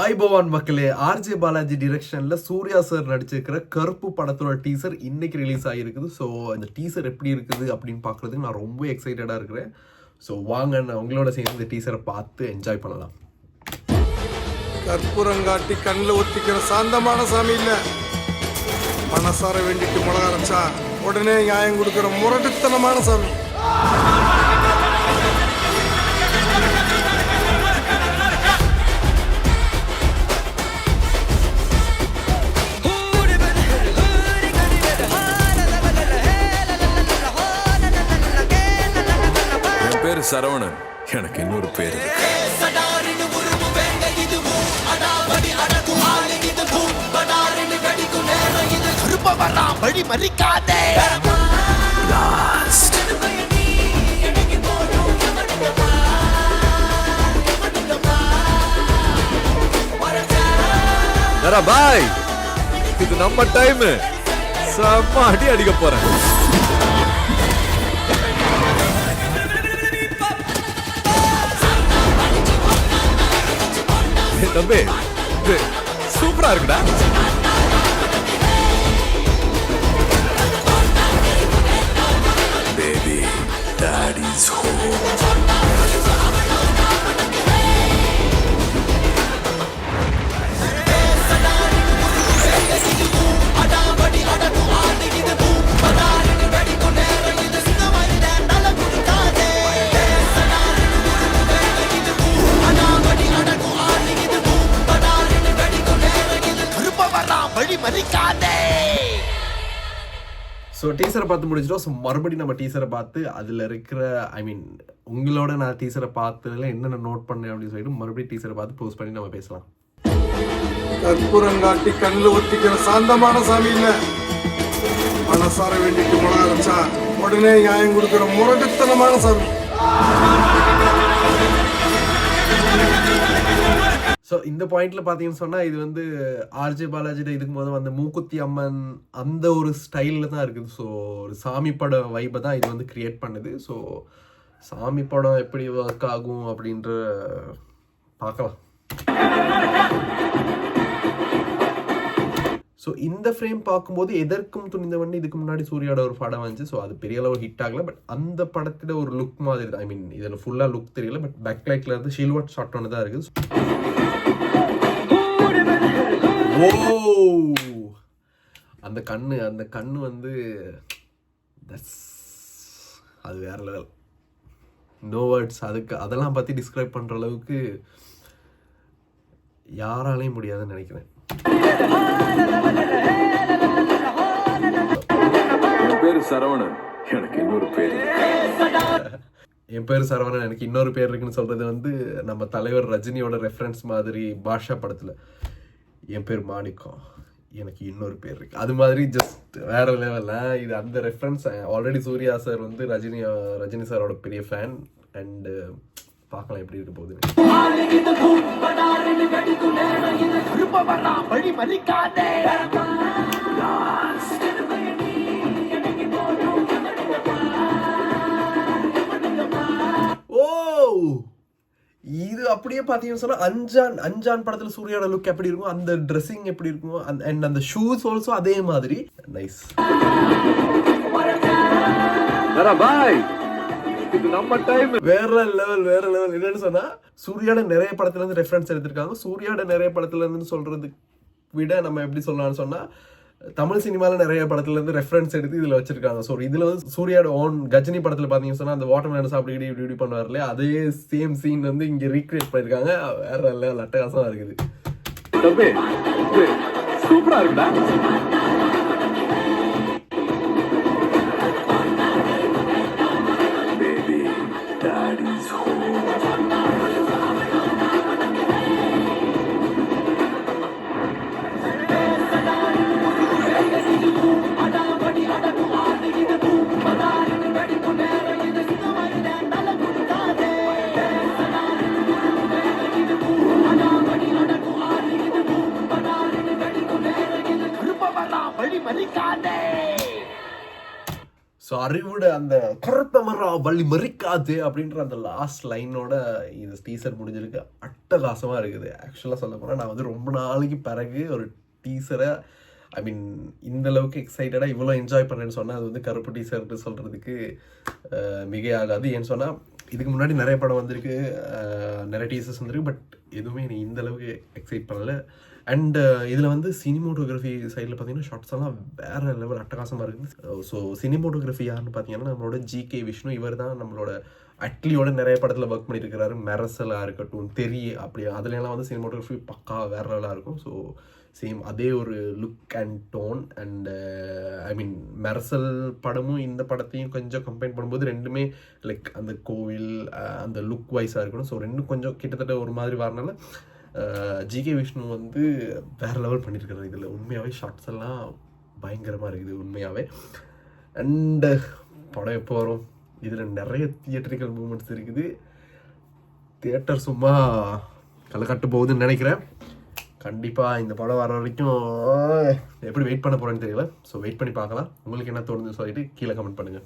ஆய்பவான் மக்களே, RJ Balaji டிரெக்ஷன்ல Surya sir நடிச்சிருக்கிற கருப்பு படத்தோட டீசர் இன்னைக்கு ரிலீஸ் ஆகிருக்குது. ஸோ அந்த டீசர் எப்படி இருக்குது அப்படின்னு பார்க்குறதுக்கு நான் ரொம்ப எக்ஸைட்டடாக இருக்கிறேன். ஸோ வாங்க, நான் உங்களோட சேர்ந்து இந்த டீசரை பார்த்து என்ஜாய் பண்ணலாம். கற்பூரங்காட்டி கண்ணில் ஒத்திக்கிற சாந்தமான சாமி இல்லை, மனசார வேண்டிட்டு மிளகா அரைச்சா உடனே நியாயம் கொடுக்குற முரட்டுத்தனமான சாமி. சரவணன், எனக்கு இன்னொரு பேர் பாய். இது நம்ம டைம், செம்ம அடி அடிக்க போறேன். தம்பி, சூப்பரா இருக்குடா. Baby, daddy's home. ஸோ டீசரை பார்த்து முடிச்சிட்டோம். ஸோ மறுபடியும் நம்ம டீசரை பார்த்து அதில் இருக்கிற உங்களோட நான் டீசரை பார்த்ததில் என்னென்ன நோட் பண்ணேன் அப்படின்னு சொல்லிட்டு மறுபடியும் டீசரை பார்த்து போஸ்ட் பண்ணி நம்ம பேசலாம். கற்பூரங்காட்டி கண்ணில் ஒத்திக்கிற சாந்தமான சாமி இல்லை, மனசார வேண்டிட்டு மிளகா அரைச்சா உடனே நியாயம் கொடுக்குற முரட்டுத்தனமான சாமி. ஸோ இந்த பாயிண்ட்ல பார்த்தீங்கன்னு சொன்னால் இது வந்து ஆர்ஜே பாலாஜியோட இதுக்கு முதல் வந்து மூக்குத்தி அம்மன் அந்த ஒரு ஸ்டைலில் தான் இருக்குது. ஸோ ஒரு சாமி படம் வைப்பை தான் இது வந்து கிரியேட் பண்ணுது. ஸோ சாமி படம் எப்படி ஒர்க் ஆகும் அப்படின்ற பார்க்கலாம். ஸோ இந்த ஃப்ரேம் பார்க்கும்போது எதற்கும் துணிந்தவன் இதுக்கு முன்னாடி சூர்யாவோட ஒரு படம் வந்துச்சு. ஸோ அது பெரிய அளவு ஹிட் ஆகலை. பட் அந்த படத்தில் ஒரு லுக் மாதிரி தான். இதில் ஃபுல்லாக லுக் தெரியல. பட் பேக்லைட்டில் இருந்து ஷில்வர்ட் ஷாட் ஒன்று தான் இருக்குது. ஓ, அந்த கண்ணு வந்து அது வேற லெவல். No words. அதெல்லாம் பற்றி டிஸ்கிரைப் பண்ணுற அளவுக்கு யாராலையும் முடியாதுன்னு நினைக்கிறேன். என் பேர் சரவணன், எனக்கு இன்னொரு பேர் என் பேர் சரவணன், எனக்கு இன்னொரு பேர் இருக்குன்னு சொல்றது வந்து நம்ம தலைவர் ரஜினியோட ரெஃபரன்ஸ் மாதிரி பாஷா படத்துல என் பேர் மாணிக்கம், எனக்கு இன்னொரு பேர் இருக்கு, அது மாதிரி ஜஸ்ட் வேற லெவல்ல இது. அந்த ரெஃபரன்ஸ் ஆல்ரெடி சூர்யா சார் வந்து ரஜினி சாரோட பெரிய ஃபேன். அண்ட் பார்க்கலாம் எப்படி இருக்க போகுது. இது அப்படியே பார்த்தீங்கன்னு சொன்னால் அஞ்சான் படத்தில் சூர்யாவோட லுக் எப்படி இருக்கும், அந்த ட்ரெஸ்ஸிங் எப்படி இருக்கும், அண்ட் அந்த ஷூஸ் ஆல்சோ அதே மாதிரி நைஸ். வேற லெவல். என்னன்னு சொன்னா சூர்யாவோட நிறைய படத்துல இருந்து ரெஃபரன்ஸ் எடுத்திருக்காங்க. சூர்யாவோட நிறைய படத்துல இருந்து சொல்றதுக்கு விட நம்ம எப்படி சொல்லலாம்னு சொன்னா தமிழ் சினிமாவில் நிறைய படத்துல இருந்து ரெஃபரன்ஸ் எடுத்து இதுல வச்சிருக்காங்க. ஸோ இதுல வந்து சூர்யாவோட ஓன் கஜினி படத்துல பாத்தீங்கன்னு சொன்னா அந்த வாட்டர் மேலன் சாப்பிட்டு இப்படி பண்ணுவார் இல்லையா, அதே சேம் சீன் வந்து இங்க ரீக்ரியேட் பண்ணிருக்காங்க. வேற லெவல், அட்டகாசமா இருக்குது. சூப்பரா இருக்குடா. ஸோ ஸோ அறிவோட அந்த கருப்ப மரா வள்ளி மறிக்காது அப்படின்ற அந்த லாஸ்ட் லைனோட இந்த டீசர் முடிஞ்சிருக்கு. அட்டகாசமாக இருக்குது. ஆக்சுவலாக சொல்ல போனால் நான் வந்து ரொம்ப நாளைக்கு பிறகு ஒரு டீசரை ஐ மீன் இந்த அளவுக்கு எக்ஸைட்டடாக இவ்வளோ என்ஜாய் பண்ணேன்னு சொன்னால் அது வந்து கருப்பு டீசர்ட்டு சொல்கிறதுக்கு மிகையாகாது. ஏன்னு சொன்னால் இதுக்கு முன்னாடி நிறைய படம் வந்திருக்கு, நிறைய டீசர்ஸ் வந்திருக்கு, பட் எதுவுமே நீ இந்த அளவுக்கு எக்ஸைட் பண்ணலை. அண்ட் இதில் வந்து சினிமோட்டோகிராஃபி சைடில் பார்த்தீங்கன்னா ஷார்ட்ஸ் எல்லாம் வேறு லெவல் அட்டகாசமாக இருக்குது. ஸோ சினிமோட்டோகிராஃபி யாருன்னு பார்த்தீங்கன்னா நம்மளோட ஜிகே விஷ்ணு. இவர் தான் நம்மளோட அட்லியோட நிறைய படத்தில் ஒர்க் பண்ணியிருக்கிறாரு. மெரசலாக இருக்கட்டும், அப்படி அதுலலாம் வந்து சினிமோட்டோகிராஃபி பக்கா வேறு லெவலாக இருக்கும். ஸோ சேம் அதே ஒரு look and tone and I mean Mersal படமும் இந்த படத்தையும் கொஞ்சம் கம்பைன் பண்ணும்போது ரெண்டுமே லைக் அந்த கோவில் அந்த லுக் வைஸாக இருக்கணும். ஸோ ரெண்டும் கொஞ்சம் கிட்டத்தட்ட ஒரு மாதிரி வரனால ஜிகே விஷ்ணு வந்து வேறு லெவல் பண்ணியிருக்காரு. இதில் உண்மையாகவே ஷார்ட்ஸ் எல்லாம் பயங்கரமாக இருக்குது உண்மையாகவே. அண்டு படம் எப்போ வரும்? இதில் நிறைய தியேட்டரிக்கல் மூமெண்ட்ஸ் இருக்குது. தியேட்டர் சும்மா களை போகுதுன்னு நினைக்கிறேன். கண்டிப்பாக இந்த படம் வர வரைக்கும் எப்படி வெயிட் பண்ண போகிறேன்னு தெரியல. ஸோ வெயிட் பண்ணி பார்க்கலாம். உங்களுக்கு என்ன தோணுதுன்னு சொல்லிட்டு கீழே கமெண்ட் பண்ணுங்கள்.